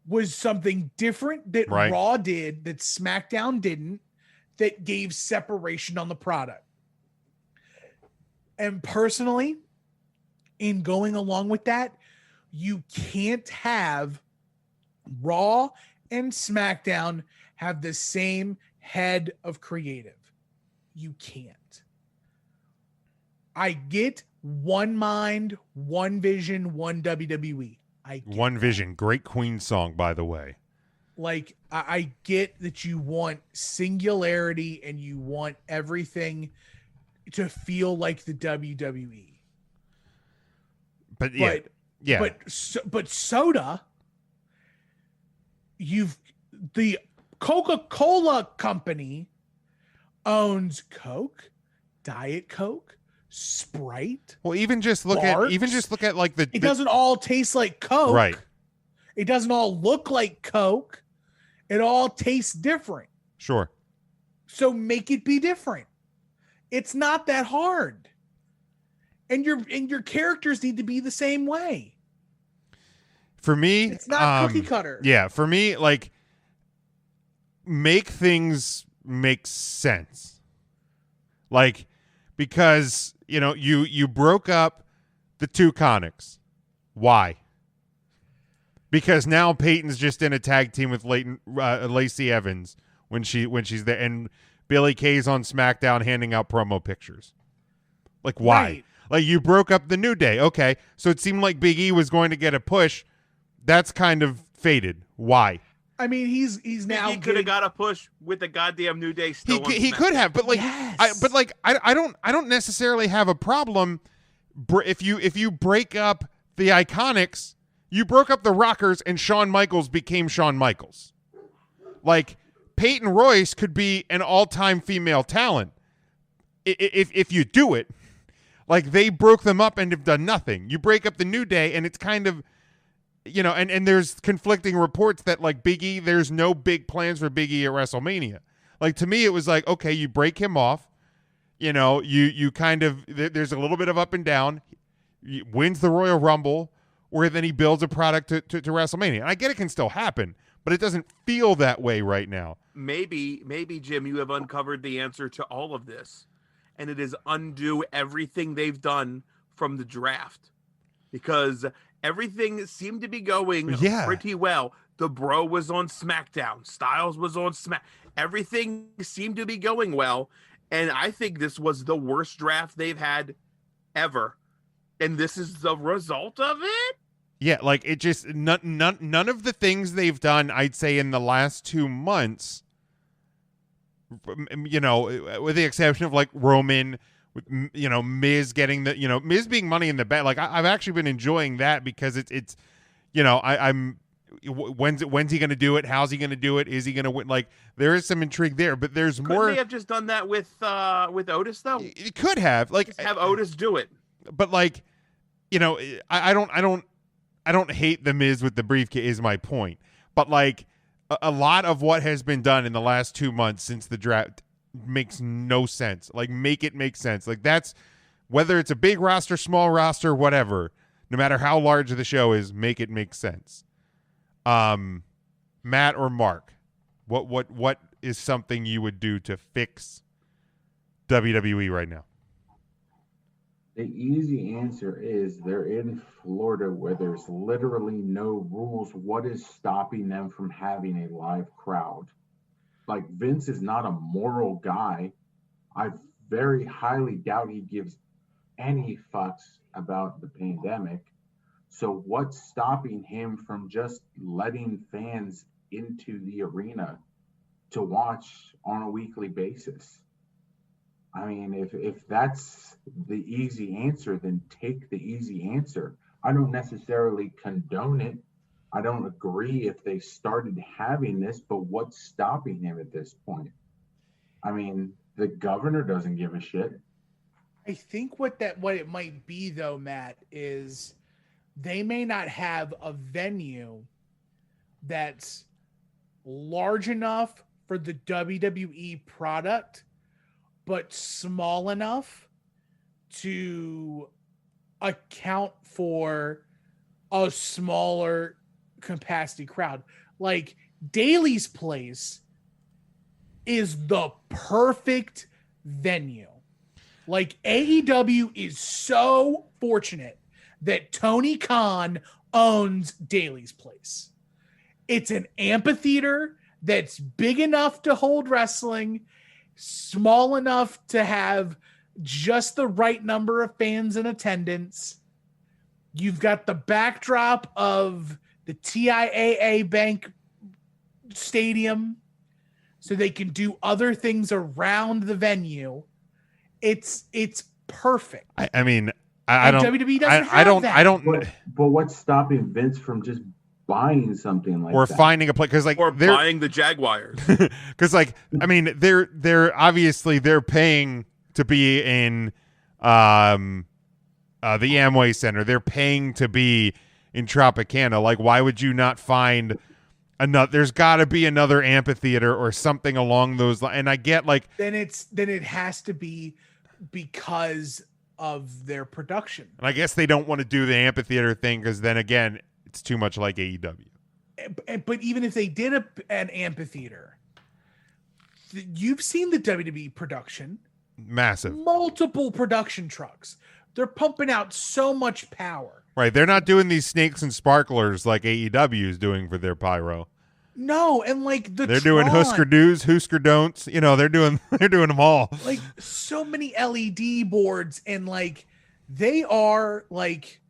was something different that Right. Raw did that SmackDown didn't, that gave separation on the product. And personally, in going along with that, you can't have Raw and SmackDown have the same head of creative. You can't. I get one mind, one vision, one WWE. One Vision. Great Queen song, by the way. Like, I get that you want singularity and you want everything to feel like the WWE. But yeah. But soda, the Coca-Cola company owns Coke, Diet Coke, Sprite. Well, even just look at like it doesn't all taste like Coke. Right. It doesn't all look like Coke. It all tastes different. Sure. So make it be different. It's not that hard. And your characters need to be the same way. For me, it's not cookie cutter. Yeah, for me, like, make things make sense. Like, because, you know, you broke up the two Conics. Why? Because now Peyton's just in a tag team with Lacey Evans when she's there, and Billie Kay's on SmackDown handing out promo pictures. Like, why? Right. Like, you broke up the New Day. Okay, so it seemed like Big E was going to get a push. That's kind of faded. Why? I mean, he's now. He could have got a push with the goddamn New Day still. He could have, but like, yes. I don't necessarily have a problem. If you break up the Iconics, you broke up the Rockers, and Shawn Michaels became Shawn Michaels. Like, Peyton Royce could be an all-time female talent if you do it. Like, they broke them up and have done nothing. You break up the New Day, and it's kind of, you know, and there's conflicting reports that, like, Big E, there's no big plans for Big E at WrestleMania. Like, to me, it was like, okay, you break him off. You know, you kind of, there's a little bit of up and down. He wins the Royal Rumble, where then he builds a product to WrestleMania. And I get it can still happen, but it doesn't feel that way right now. Maybe, Jim, you have uncovered the answer to all of this. And it is undo everything they've done from the draft. Because everything seemed to be going pretty well. The Bro was on SmackDown. Styles was on Everything seemed to be going well. And I think this was the worst draft they've had ever. And this is the result of it? Yeah, like, it just, none of the things they've done, I'd say, in the last 2 months, you know, with the exception of, like, Roman, you know, Miz getting the, you know, Miz being Money in the Bank. Like, I've actually been enjoying that because it's, you know, I'm when's he going to do it? How's he going to do it? Is he going to win? Like, there is some intrigue there, but there's more. Couldn't they have just done that with Otis though? It could have, like, just have Otis do it. But, like, you know, I don't hate the Miz with the briefcase is my point, but, like, a lot of what has been done in the last 2 months since the draft makes no sense. Like, make it make sense. Like, that's, whether it's a big roster, small roster, whatever, no matter how large the show is, make it make sense. Matt or Mark, what is something you would do to fix WWE right now? The easy answer is they're in Florida where there's literally no rules. What is stopping them from having a live crowd? like Vince is not a moral guy. I very highly doubt he gives any fucks about the pandemic. So what's stopping him from just letting fans into the arena to watch on a weekly basis? I mean, if that's the easy answer, then take the easy answer. I don't necessarily condone it. I don't agree if they started having this, but what's stopping him at this point? I mean, the governor doesn't give a shit. I think what it might be though, Matt, is they may not have a venue that's large enough for the WWE product, but small enough to account for a smaller capacity crowd. Like Daly's Place is the perfect venue. Like AEW is so fortunate that Tony Khan owns Daly's Place. It's an amphitheater that's big enough to hold wrestling, small enough to have just the right number of fans in attendance. You've got the backdrop of the TIAA Bank Stadium, so they can do other things around the venue. It's perfect. I mean, I don't. WWE doesn't have that. I don't. But what's stopping Vince from just buying something like or that? finding a place, because like Or they're buying the Jaguars. because like I mean they're obviously they're paying to be in the Amway Center. They're paying to be in Tropicana. Like, why would you not find another? There's got to be another amphitheater or something along those lines. And I get like Then it has to be because of their production. and I guess they don't want to do the amphitheater thing because then again it's too much like AEW. But even if they did an amphitheater, you've seen the WWE production. Massive. Multiple production trucks. They're pumping out so much power. Right. They're not doing these snakes and sparklers like AEW is doing for their pyro. No, and like they're doing Husker do's, Husker don'ts. You know, they're doing them all. Like so many LED boards, and like they are like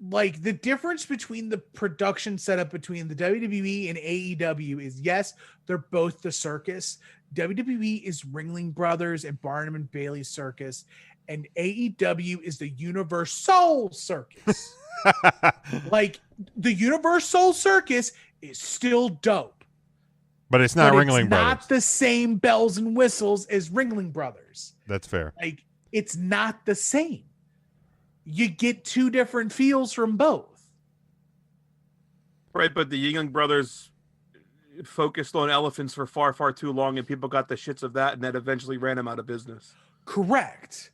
the difference between the production setup between the WWE and AEW is, yes, they're both the circus. WWE is Ringling Brothers and Barnum and Bailey Circus, and AEW is the Universal Circus. Like the Universal Circus is still dope, but it's not Ringling Brothers. Not the same bells and whistles as Ringling Brothers. That's fair. Like it's not the same. You get two different feels from both. Right, but the Young Brothers focused on elephants for far, far too long, and people got the shits of that, and that eventually ran them out of business. Correct.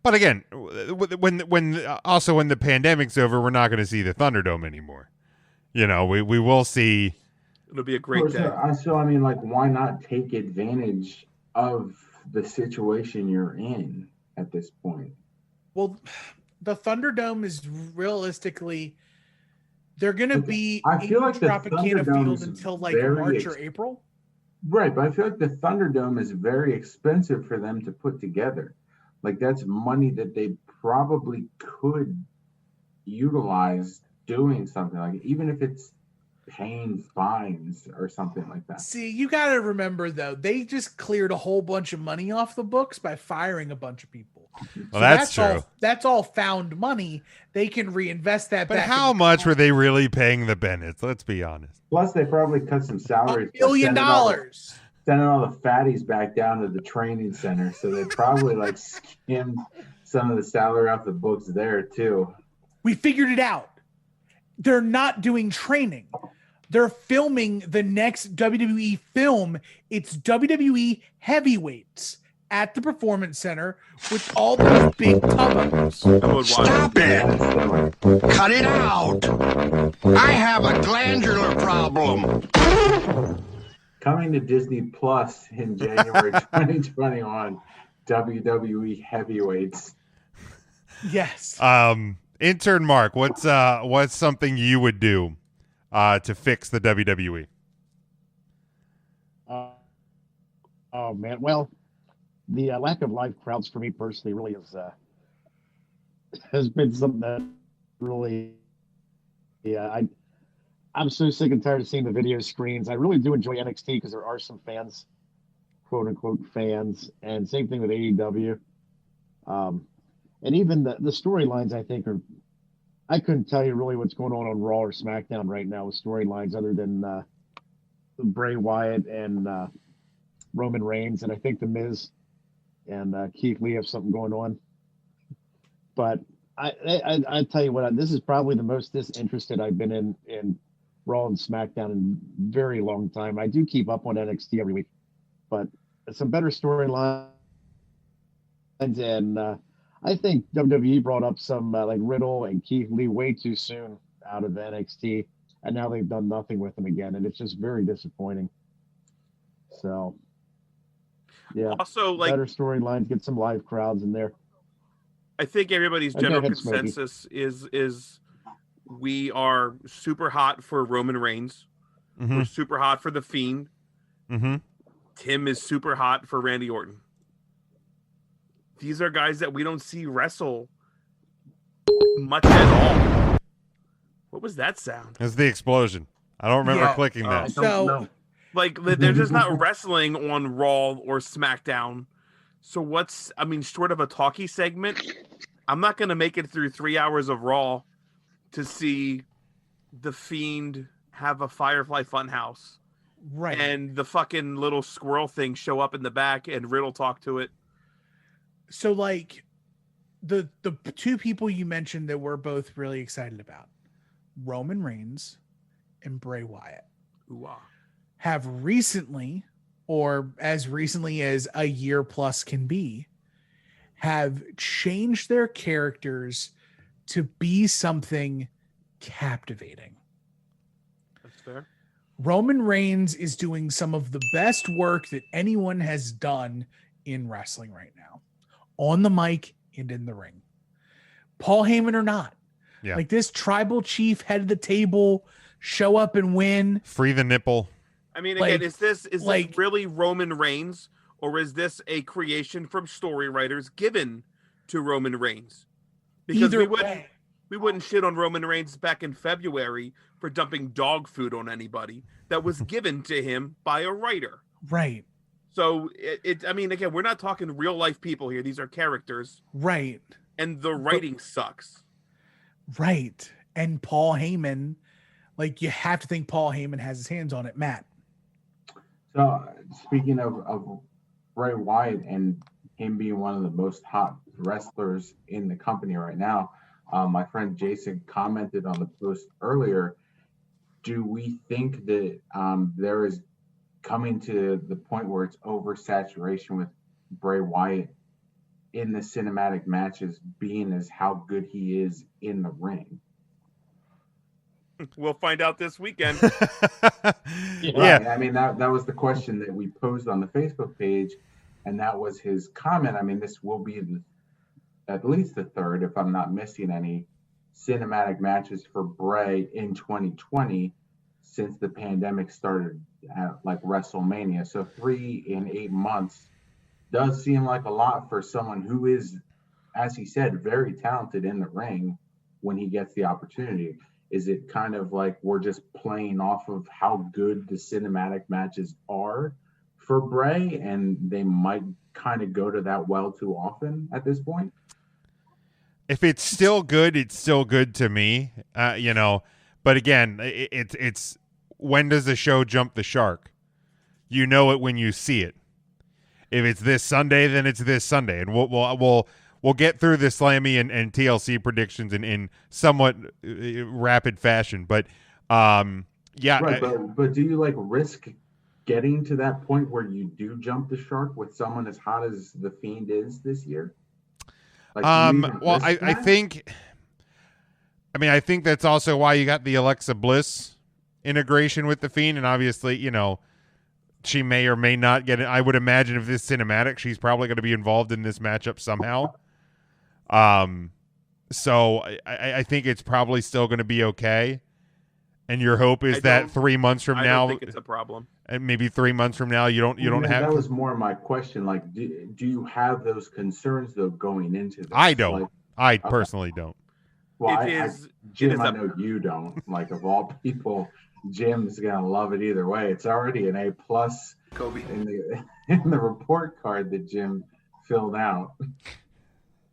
But again, when the pandemic's over, we're not going to see the Thunderdome anymore. You know, we will see. It'll be a great day. So I mean, like, why not take advantage of the situation you're in at this point? Well, the Thunderdome is realistically, they're going to be I feel like the Tropicana Thunderdome Field is until like very March or April. Right, but I feel like the Thunderdome is very expensive for them to put together. Like, that's money that they probably could utilize doing something like it, even if it's paying fines or something like that. See, you got to remember though, they just cleared a whole bunch of money off the books by firing a bunch of people. Well, that's true. That's all found money. They can reinvest that. But back how much were they really paying the Bennetts? Let's be honest. Plus, they probably cut some salaries. $1 billion. Sending all the fatties back down to the training center, so they probably like skimmed some of the salary off the books there too. We figured it out. They're not doing training. They're filming the next WWE film. It's WWE Heavyweights at the Performance Center with all those big tubos. Stop it! Cut it out! I have a glandular problem. Coming to Disney Plus in January 2021, WWE Heavyweights. Yes. Intern Mark, what's something you would do to fix the WWE? Oh man, well, the lack of live crowds for me personally really has been something that really, yeah, I'm so sick and tired of seeing the video screens. I really do enjoy NXT because there are some fans, quote unquote fans, and same thing with AEW. And even the storylines, I think, are. I couldn't tell you really what's going on Raw or SmackDown right now with storylines other than Bray Wyatt and Roman Reigns, and I think The Miz and Keith Lee have something going on. But I tell you what, this is probably the most disinterested I've been in Raw and SmackDown in a very long time. I do keep up on NXT every week, but some better storylines, and I think WWE brought up some like Riddle and Keith Lee way too soon out of NXT, and now they've done nothing with them again, and it's just very disappointing. So, yeah, Also, like, better storylines, get some live crowds in there. I think everybody's general consensus is we are super hot for Roman Reigns. Mm-hmm. We're super hot for The Fiend. Mm-hmm. Tim is super hot for Randy Orton. These are guys that we don't see wrestle much at all. What was that sound? It's the explosion. I don't remember clicking that. So, like, they're just not wrestling on Raw or SmackDown. So short of a talkie segment, I'm not going to make it through 3 hours of Raw to see The Fiend have a Firefly Funhouse. right. And the fucking little squirrel thing show up in the back and Riddle talk to it. So, like, the two people you mentioned that we're both really excited about, Roman Reigns and Bray Wyatt, Ooh-ah. have recently, or as recently as a year plus can be, have changed their characters to be something captivating. That's fair. Roman Reigns is doing some of the best work that anyone has done in wrestling right now, on the mic and in the ring. Paul Heyman or not. Yeah. Like, this tribal chief, head of the table, show up and win. Free the nipple. I mean, again, Like- is this really Roman Reigns, or is this a creation from story writers given to Roman Reigns? Because Either we way. wouldn't shit on Roman Reigns back in February for dumping dog food on anybody. That was given to him by a writer. Right. So I mean, again, we're not talking real life people here. These are characters, Right. and the writing sucks. Right. And Paul Heyman, like, you have to think Paul Heyman has his hands on it. Matt. So speaking of Bray Wyatt and him being one of the most hot wrestlers in the company right now, my friend Jason commented on the post earlier. Do we think that there is coming to the point where it's oversaturation with Bray Wyatt in the cinematic matches being as how good he is in the ring? We'll find out this weekend. Yeah. Right. I mean, that was the question that we posed on the Facebook page, and that was his comment. I mean, this will be at least the third, if I'm not missing any, cinematic matches for Bray in 2020 since the pandemic started at like WrestleMania. So 3 in 8 months does seem like a lot for someone who is, as he said, very talented in the ring when he gets the opportunity. Is it kind of like we're just playing off of how good the cinematic matches are for Bray, and they might kind of go to that well too often at this point? If it's still good, it's still good to me, But again, it's when does the show jump the shark? You know it when you see it. If it's this Sunday, then it's this Sunday, and we'll get through the Slammy and TLC predictions in somewhat rapid fashion. But yeah, right. But do you like risk getting to that point where you do jump the shark with someone as hot as the Fiend is this year? Like, well, I think that's also why you got the Alexa Bliss integration with the Fiend, and obviously, she may or may not get it. I would imagine if this cinematic, she's probably going to be involved in this matchup somehow. So I think it's probably still going to be okay. And your hope is that 3 months from I now, don't think it's a problem. and maybe 3 months from now, you don't have. That was more my question. Like, do you have those concerns though going into this? I don't. Like, I personally don't. well, Jim, I know you don't. Like, of all people, Jim's gonna love it either way. It's already an A+ Kobe in the report card that Jim filled out.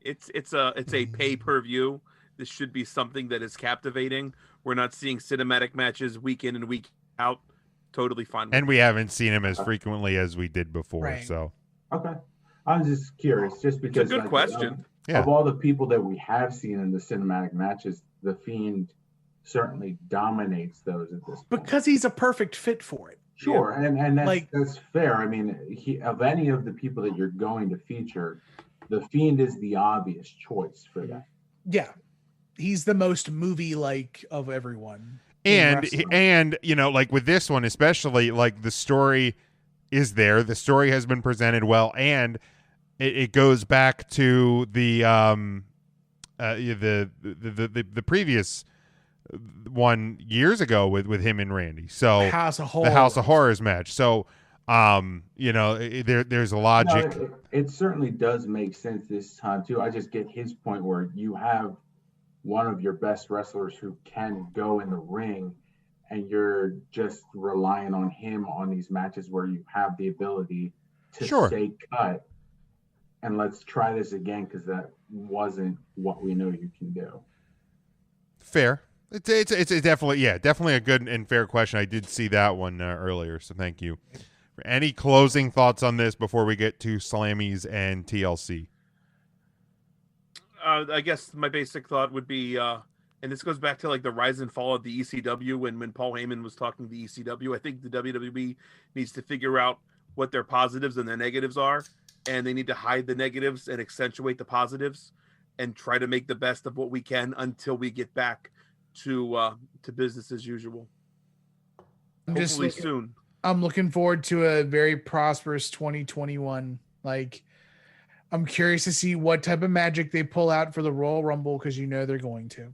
It's a pay-per-view. This should be something that is captivating. We're not seeing cinematic matches week in and week out. Totally fine. And we haven't seen him as frequently as we did before. Right. So Okay, I was just curious, just because It's a good question. Of all the people that we have seen in the cinematic matches, the Fiend certainly dominates those at this point. Because he's a perfect fit for it. Sure, and Like- that's fair. I mean, of any of the people that you're going to feature, the Fiend is the obvious choice for that. Yeah. He's the most movie-like of everyone. in and wrestling. you know, like with this one especially, like the story is there. The story has been presented well, and it goes back to the previous one years ago with him and Randy. So House of the House of Horrors. Horrors match. So you know, there's a logic. No, it certainly does make sense this time too. I just get his point where you have one of your best wrestlers who can go in the ring, and you're just relying on him on these matches where you have the ability to Sure. stay cut. And let's try this again because that wasn't what we know you can do. Fair. It's definitely definitely a good and fair question. I did see that one earlier, so thank you. Any closing thoughts on this before we get to Slammies and TLC? I guess my basic thought would be, and this goes back to like the rise and fall of the ECW when Paul Heyman was talking to the ECW. I think the WWE needs to figure out what their positives and their negatives are, and they need to hide the negatives and accentuate the positives, and try to make the best of what we can until we get back to business as usual. Hopefully soon. I'm looking forward to a very prosperous 2021. Like, I'm curious to see what type of magic they pull out for the Royal Rumble, because you know they're going to.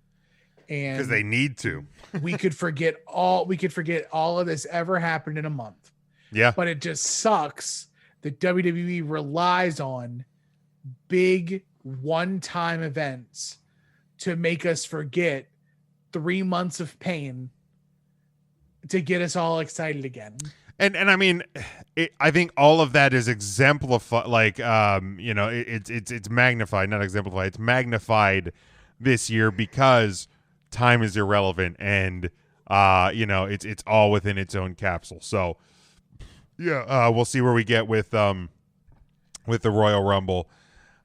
And Because they need to. we could forget all of this ever happened in a month. Yeah. But it just sucks that WWE relies on big one-time events to make us forget 3 months of pain to get us all excited again. And I mean, I think all of that is exemplified. Like, you know, it's magnified, not exemplified. It's magnified this year because time is irrelevant, and you know, it's all within its own capsule. So, yeah, we'll see where we get with the Royal Rumble.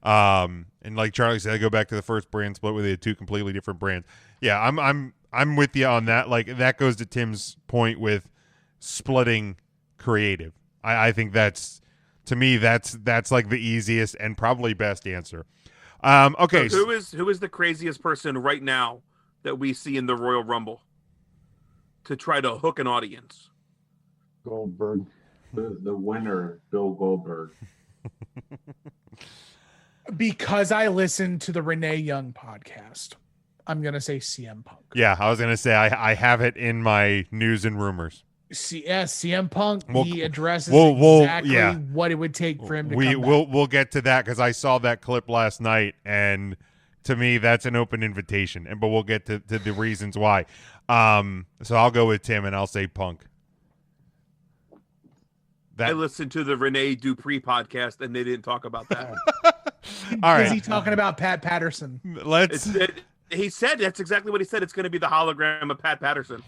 And like Charlie said, I go back to the first brand split where they had two completely different brands. Yeah, I'm with you on that. Like, that goes to Tim's point with splitting creative. I think that's, to me, that's like the easiest and probably best answer. Okay. So who is the craziest person right now that we see in the Royal Rumble to try to hook an audience? Goldberg. The winner, Bill Goldberg. Because I listened to the Renee Young podcast, I'm going to say CM Punk. Yeah, I was going to say I have it in my news and rumors. CM Punk, he addresses yeah, what it would take for him to come back. We'll get to that because I saw that clip last night, and to me, that's an open invitation. But we'll get to the reasons why. So I'll go with Tim, and I'll say Punk. I listened to the Renee Dupree podcast, and they didn't talk about that. All right. Is he talking about Pat Patterson? He said that's exactly what he said. It's going to be the hologram of Pat Patterson.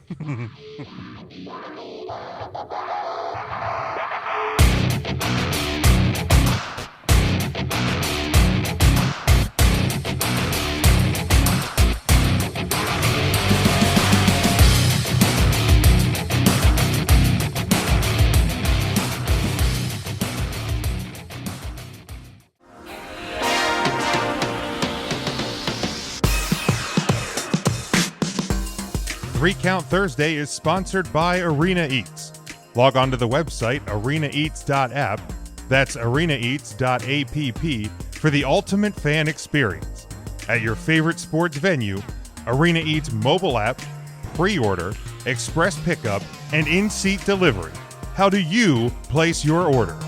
Three Count Thursday is sponsored by Arena Eats. Log on to the website arenaeats.app, that's arenaeats.app, for the ultimate fan experience. At your favorite sports venue, Arena Eats mobile app, pre-order, express pickup, and in-seat delivery. How do you place your order?